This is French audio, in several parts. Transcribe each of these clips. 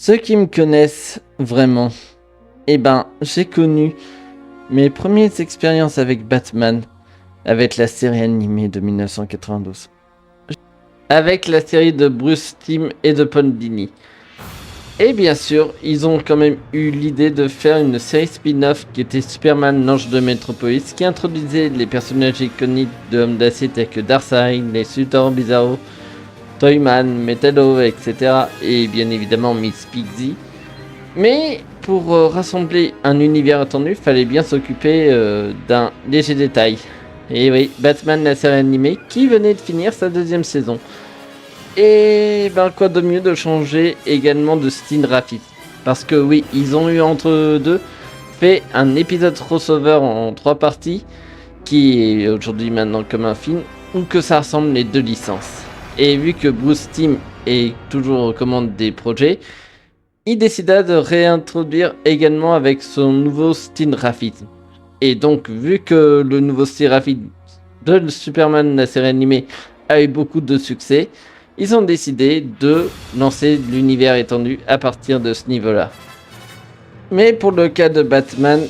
Ceux qui me connaissent vraiment, j'ai connu mes premières expériences avec Batman avec la série animée de 1992. Avec la série de Bruce Timm et de Paul Dini. Et bien sûr, ils ont quand même eu l'idée de faire une série spin-off qui était Superman, l'ange de Metropolis, qui introduisait les personnages iconiques de Homme d'Acier tels que Darkseid, les Sultans Bizarro, Toyman, Metallo, etc. Et bien évidemment Miss Pixie. Mais pour rassembler un univers attendu, il fallait bien s'occuper d'un léger détail. Et oui, Batman la série animée qui venait de finir sa deuxième saison. Et quoi de mieux de changer également de style graphique. Parce que oui, ils ont eu entre deux fait un épisode crossover en 3 parties, qui est aujourd'hui maintenant comme un film, où que ça ressemble les deux licences. Et vu que Bruce Timm est toujours aux commandes des projets, il décida de réintroduire également avec son nouveau style graphique. Et donc, vu que le nouveau style graphique de Superman, la série animée, a eu beaucoup de succès, ils ont décidé de lancer l'univers étendu à partir de ce niveau-là. Mais pour le cas de Batman,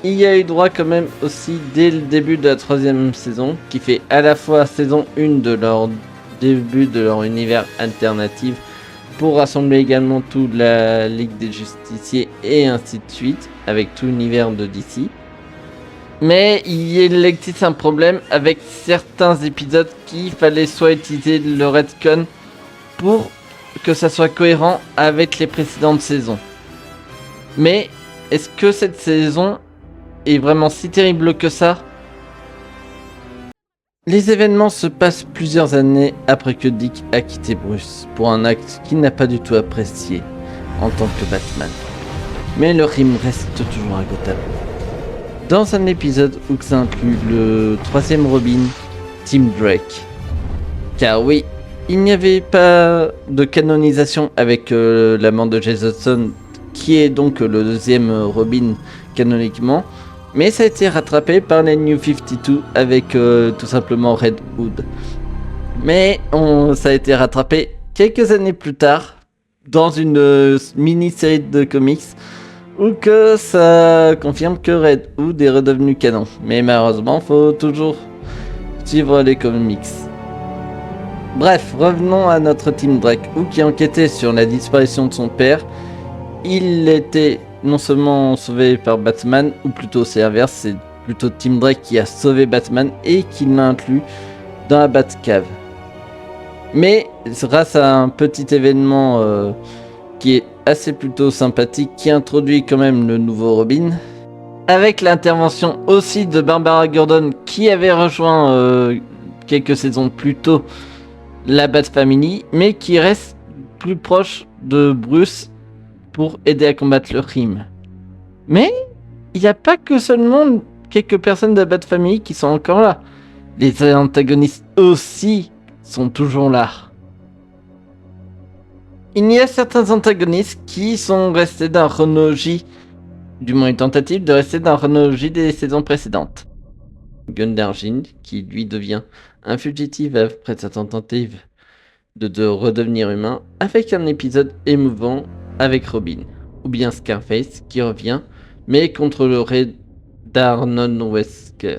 il y a eu droit quand même aussi dès le début de la 3e saison, qui fait à la fois saison 1 de leur début de leur univers alternatif, pour rassembler également toute la Ligue des Justiciers et ainsi de suite, avec tout l'univers de DC. Mais il existe un problème avec certains épisodes qu'il fallait soit utiliser le retcon pour que ça soit cohérent avec les précédentes saisons. Mais est-ce que cette saison est vraiment si terrible que ça ? Les événements se passent plusieurs années après que Dick a quitté Bruce pour un acte qu'il n'a pas du tout apprécié en tant que Batman. Mais le rime reste toujours à Gotham. Dans un épisode où ça inclut le 3e Robin, Tim Drake. Car oui, il n'y avait pas de canonisation avec l'amant de Jason, qui est donc le 2e Robin canoniquement. Mais ça a été rattrapé par les New 52 avec tout simplement Red Hood. Mais ça a été rattrapé quelques années plus tard dans une mini-série de comics où que ça confirme que Red Hood est redevenu canon. Mais malheureusement, faut toujours suivre les comics. Bref, revenons à notre Tim Drake, qui enquêtait sur la disparition de son père. Il était non seulement sauvé par Batman, ou plutôt c'est l'inverse, c'est plutôt Tim Drake qui a sauvé Batman et qui l'a inclus dans la Batcave. Mais grâce à un petit événement qui est assez plutôt sympathique, qui introduit quand même le nouveau Robin, avec l'intervention aussi de Barbara Gordon qui avait rejoint quelques saisons plus tôt la Bat Family, mais qui reste plus proche de Bruce pour aider à combattre le crime. Mais il n'y a pas que seulement quelques personnes de la Bat Family qui sont encore là. Les antagonistes aussi sont toujours là. Il y a certains antagonistes qui sont restés dans la chronologie, du moins une tentative de rester dans la chronologie des saisons précédentes. Gunder Jin, qui lui devient un fugitif après sa tentative de redevenir humain, avec un épisode émouvant avec Robin, ou bien Scarface qui revient, mais contre le raid d'Arnon Wesker,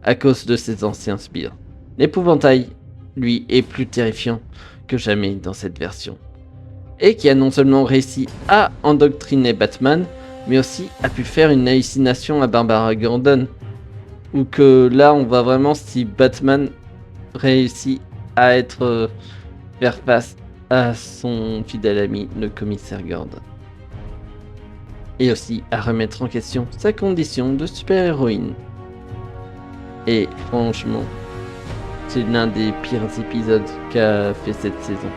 à cause de ses anciens sbires. L'épouvantail, lui, est plus terrifiant que jamais dans cette version, et qui a non seulement réussi à endoctriner Batman, mais aussi a pu faire une hallucination à Barbara Gordon, où que là on voit vraiment si Batman réussit à faire face à son fidèle ami, le commissaire Gordon. Et aussi à remettre en question sa condition de super-héroïne. Et franchement, c'est l'un des pires épisodes qu'a fait cette saison.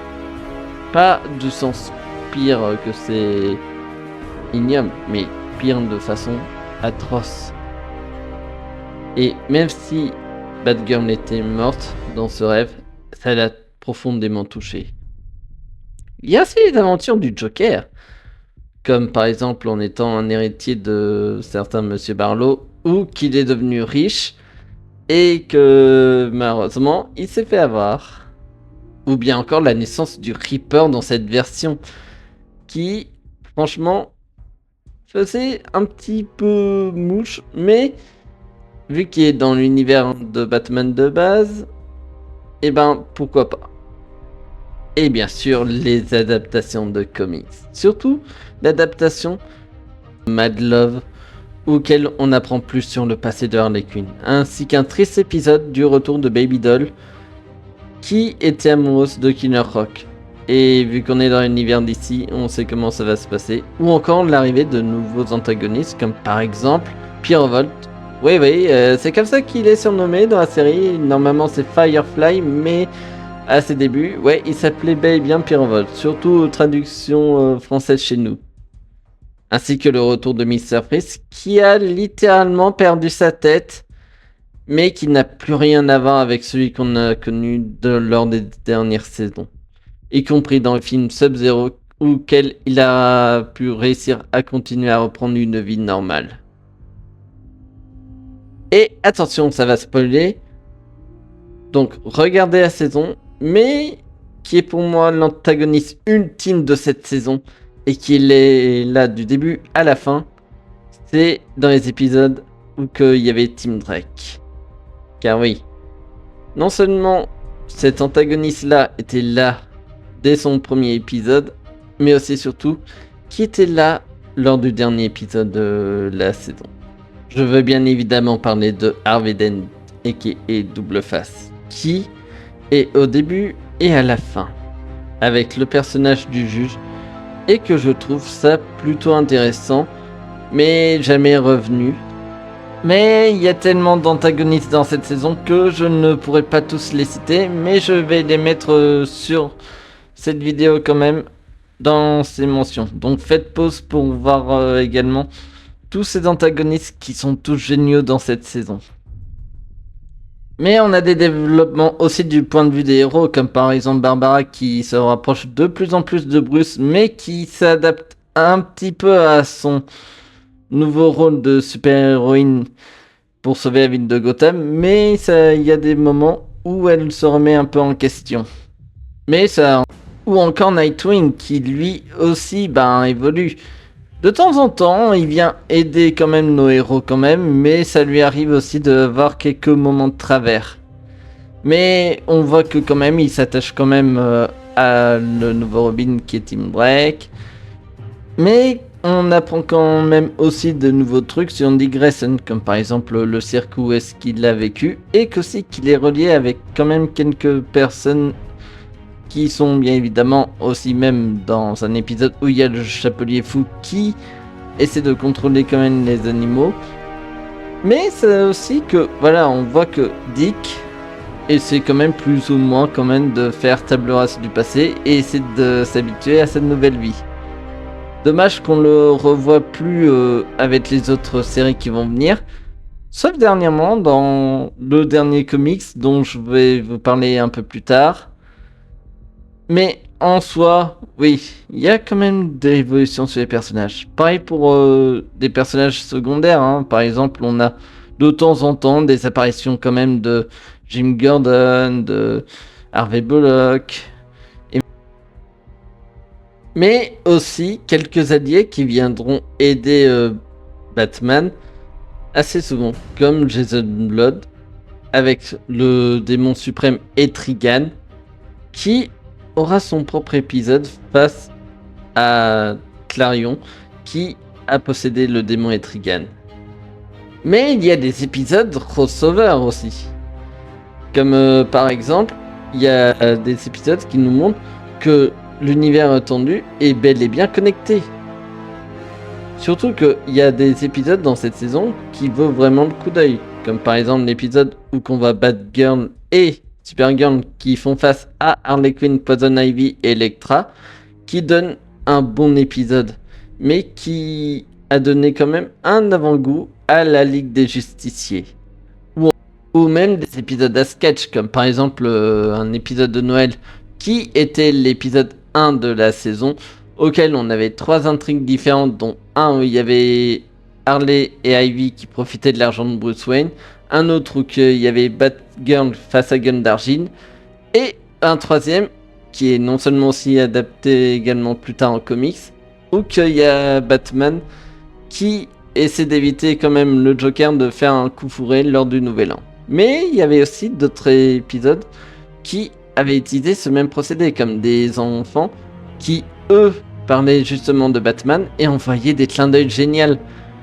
Pas du sens pire que c'est ignoble, mais pire de façon atroce. Et même si Batgirl était morte dans ce rêve, ça l'a profondément touché. Il y a aussi les aventures du Joker, comme par exemple en étant un héritier de certain Monsieur Barlow, ou qu'il est devenu riche, et que malheureusement il s'est fait avoir. Ou bien encore la naissance du Reaper dans cette version, qui, franchement, faisait un petit peu mouche, mais vu qu'il est dans l'univers de Batman de base, et ben pourquoi pas. Et bien sûr, les adaptations de comics. Surtout l'adaptation Mad Love, auquel on apprend plus sur le passé de Harley Quinn, ainsi qu'un triste épisode du retour de Baby Doll, qui était amoureuse de Killer Rock. Et vu qu'on est dans l'univers d'ici, on sait comment ça va se passer. Ou encore l'arrivée de nouveaux antagonistes, comme par exemple Pyrovolt. Oui, c'est comme ça qu'il est surnommé dans la série. Normalement c'est Firefly, mais à ses débuts, ouais, il s'appelait bel et bien Pyrovolt, surtout traduction française chez nous. Ainsi que le retour de Mr. Freeze, qui a littéralement perdu sa tête, mais qui n'a plus rien à voir avec celui qu'on a connu lors des dernières saisons. Y compris dans le film Sub-Zero, auquel il a pu réussir à continuer à reprendre une vie normale. Et attention, ça va spoiler. Donc regardez la saison, mais qui est pour moi l'antagoniste ultime de cette saison, et qui est là du début à la fin, c'est dans les épisodes où il y avait Tim Drake. Car oui, non seulement cet antagoniste-là était là dès son premier épisode, mais aussi surtout qui était là lors du dernier épisode de la saison. Je veux bien évidemment parler de Harvey Dent, aka Double Face, qui est au début et à la fin, avec le personnage du juge, et que je trouve ça plutôt intéressant, mais jamais revenu. Mais il y a tellement d'antagonistes dans cette saison que je ne pourrais pas tous les citer, mais je vais les mettre sur cette vidéo quand même dans ces mentions. Donc faites pause pour voir également tous ces antagonistes qui sont tous géniaux dans cette saison. Mais on a des développements aussi du point de vue des héros, comme par exemple Barbara qui se rapproche de plus en plus de Bruce, mais qui s'adapte un petit peu à son nouveau rôle de super-héroïne pour sauver la ville de Gotham, mais il y a des moments où elle se remet un peu en question. Mais ça... Ou encore Nightwing qui lui aussi évolue. De temps en temps, il vient aider quand même nos héros quand même, mais ça lui arrive aussi de voir quelques moments de travers. Mais on voit que quand même, il s'attache quand même à le nouveau Robin qui est Tim Drake. Mais on apprend quand même aussi de nouveaux trucs sur Dick Grayson, comme par exemple le cirque où est-ce qu'il a vécu, et qu'aussi qu'il est relié avec quand même quelques personnes qui sont bien évidemment aussi même dans un épisode où il y a le chapelier fou qui essaie de contrôler quand même les animaux. Mais c'est aussi que, voilà, on voit que Dick essaie quand même plus ou moins quand même de faire table rase du passé et essaie de s'habituer à cette nouvelle vie. Dommage qu'on le revoit plus avec les autres séries qui vont venir. Sauf dernièrement dans le dernier comics dont je vais vous parler un peu plus tard. Mais en soi, oui, il y a quand même des évolutions sur les personnages. Pareil pour des personnages secondaires, hein. Par exemple, on a de temps en temps des apparitions quand même de Jim Gordon, de Harvey Bullock. Mais aussi quelques alliés qui viendront aider Batman assez souvent, comme Jason Blood, avec le démon suprême Etrigan, qui aura son propre épisode face à Clarion qui a possédé le démon Etrigan. Mais il y a des épisodes crossover aussi. Comme par exemple, il y a des épisodes qui nous montrent que l'univers étendu est bel et bien connecté. Surtout qu'il y a des épisodes dans cette saison qui vaut vraiment le coup d'œil. Comme par exemple l'épisode où on voit Batgirl et Supergirl qui font face à Harley Quinn, Poison Ivy et Elektra, qui donne un bon épisode, mais qui a donné quand même un avant-goût à la Ligue des Justiciers. Ou même des épisodes à sketch, comme par exemple un épisode de Noël qui était l'épisode 1 de la saison, auquel on avait 3 intrigues différentes, dont un où il y avait Harley et Ivy qui profitaient de l'argent de Bruce Wayne, un autre où il y avait Batgirl face à Gundargin, et un troisième qui est non seulement aussi adapté également plus tard en comics, où qu'il y a Batman qui essaie d'éviter quand même le Joker de faire un coup fourré lors du Nouvel An. Mais il y avait aussi d'autres épisodes qui avaient utilisé ce même procédé, comme des enfants qui, eux, parlaient justement de Batman et envoyaient des clins d'œil géniaux,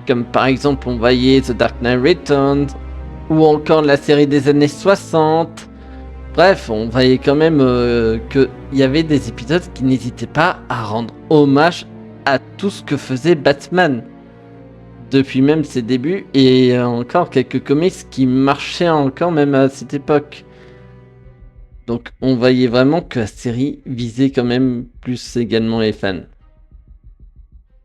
comme par exemple on voyait The Dark Knight Returns, ou encore la série des années 60. Bref, on voyait quand même qu'il y avait des épisodes qui n'hésitaient pas à rendre hommage à tout ce que faisait Batman depuis même ses débuts, et encore quelques comics qui marchaient encore même à cette époque. Donc on voyait vraiment que la série visait quand même plus également les fans.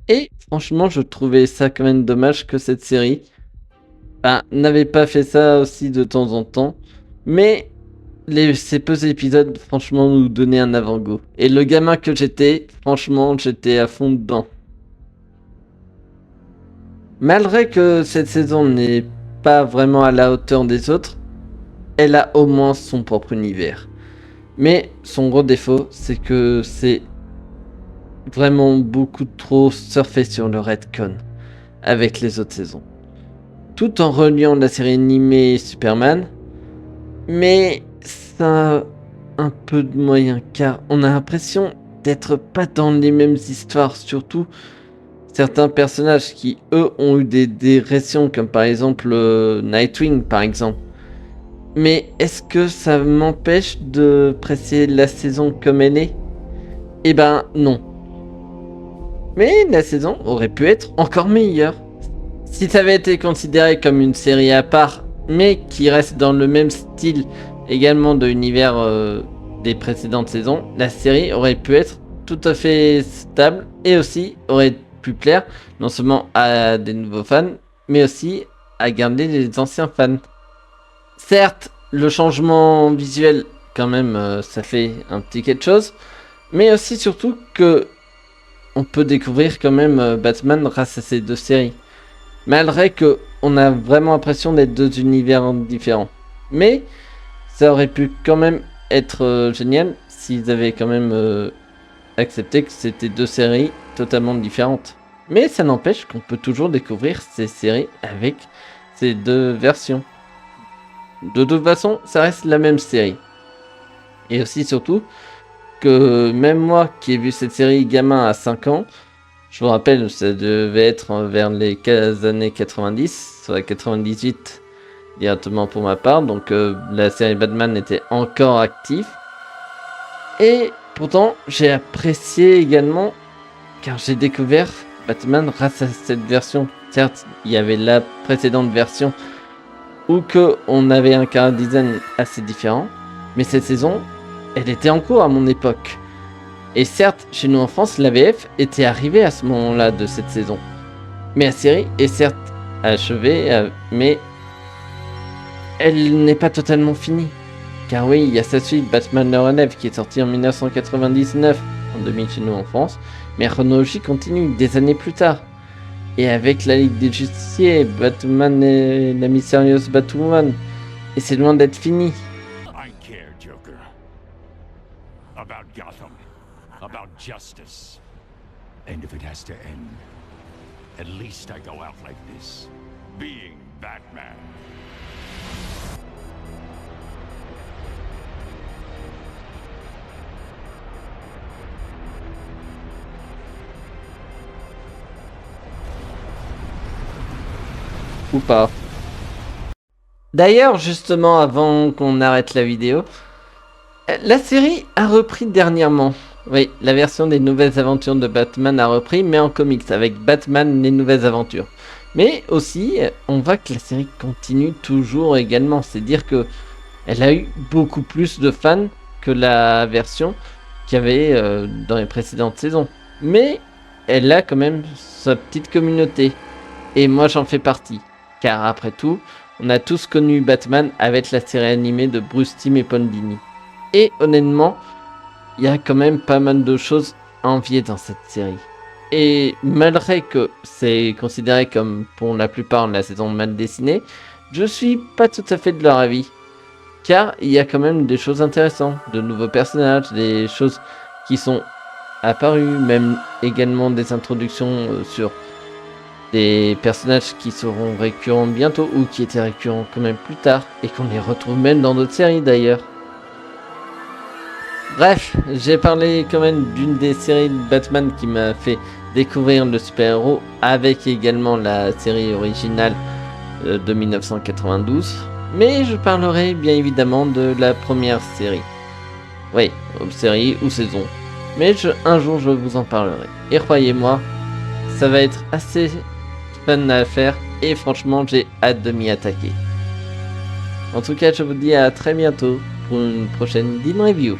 Et franchement, je trouvais ça quand même dommage que cette série n'avait pas fait ça aussi de temps en temps. Mais ces peu épisodes, franchement, nous donnaient un avant-goût. Et le gamin que j'étais, franchement, j'étais à fond dedans. Malgré que cette saison n'est pas vraiment à la hauteur des autres, elle a au moins son propre univers. Mais son gros défaut, c'est que c'est vraiment beaucoup trop surfé sur le retcon avec les autres saisons. Tout en reliant la série animée Superman, mais ça a un peu de moyens car on a l'impression d'être pas dans les mêmes histoires, surtout certains personnages qui eux ont eu des réactions comme par exemple Nightwing par exemple. Mais est-ce que ça m'empêche de apprécier la saison comme elle est? Eh ben non. Mais la saison aurait pu être encore meilleure. Si ça avait été considéré comme une série à part, mais qui reste dans le même style également de l'univers des précédentes saisons, la série aurait pu être tout à fait stable et aussi aurait pu plaire non seulement à des nouveaux fans, mais aussi à garder les anciens fans. Certes, le changement visuel, quand même, ça fait un petit quelque chose, mais aussi surtout que on peut découvrir quand même Batman grâce à ces deux séries. Malgré que on a vraiment l'impression d'être deux univers différents. Mais ça aurait pu quand même être génial s'ils avaient quand même accepté que c'était deux séries totalement différentes. Mais ça n'empêche qu'on peut toujours découvrir ces séries avec ces deux versions. De toute façon, ça reste la même série. Et aussi surtout que même moi qui ai vu cette série gamin à 5 ans, je vous rappelle, ça devait être vers les années 90, soit 98 directement pour ma part, donc la série Batman était encore active. Et pourtant, j'ai apprécié également, car j'ai découvert Batman grâce à cette version. Certes, il y avait la précédente version où on avait un chara design assez différent, mais cette saison, elle était en cours à mon époque. Et certes, chez nous en France, la VF était arrivée à ce moment-là de cette saison. Mais la série est certes achevée, mais elle n'est pas totalement finie. Car oui, il y a sa suite, Batman le Relève, qui est sorti en 1999, en 2000 chez nous en France, mais la chronologie continue des années plus tard. Et avec la Ligue des Justiciers, Batman et la mystérieuse Batwoman, et c'est loin d'être fini. I care, Joker. About Gotham. About justice. And if it has to end, at least I go out like this. Being Batman. Ou pas. D'ailleurs, justement, avant qu'on arrête la vidéo, la série a repris dernièrement. Oui, la version des nouvelles aventures de Batman a repris, mais en comics, avec Batman les nouvelles aventures. Mais aussi, on voit que la série continue toujours également. C'est dire que elle a eu beaucoup plus de fans que la version qu'il y avait dans les précédentes saisons. Mais elle a quand même sa petite communauté. Et moi, j'en fais partie. Car après tout, on a tous connu Batman avec la série animée de Bruce Timm et Paul Dini. Et honnêtement, il y a quand même pas mal de choses à envier dans cette série. Et malgré que c'est considéré comme pour la plupart la saison mal dessinée, je suis pas tout à fait de leur avis. Car il y a quand même des choses intéressantes, de nouveaux personnages, des choses qui sont apparu, même également des introductions sur des personnages qui seront récurrents bientôt ou qui étaient récurrents quand même plus tard et qu'on les retrouve même dans d'autres séries d'ailleurs. Bref, j'ai parlé quand même d'une des séries de Batman qui m'a fait découvrir le super-héros avec également la série originale de 1992. Mais je parlerai bien évidemment de la première série. Oui, série ou saison. Mais un jour je vous en parlerai. Et croyez-moi, ça va être assez fun à faire et franchement j'ai hâte de m'y attaquer. En tout cas, je vous dis à très bientôt pour une prochaine Dean Review.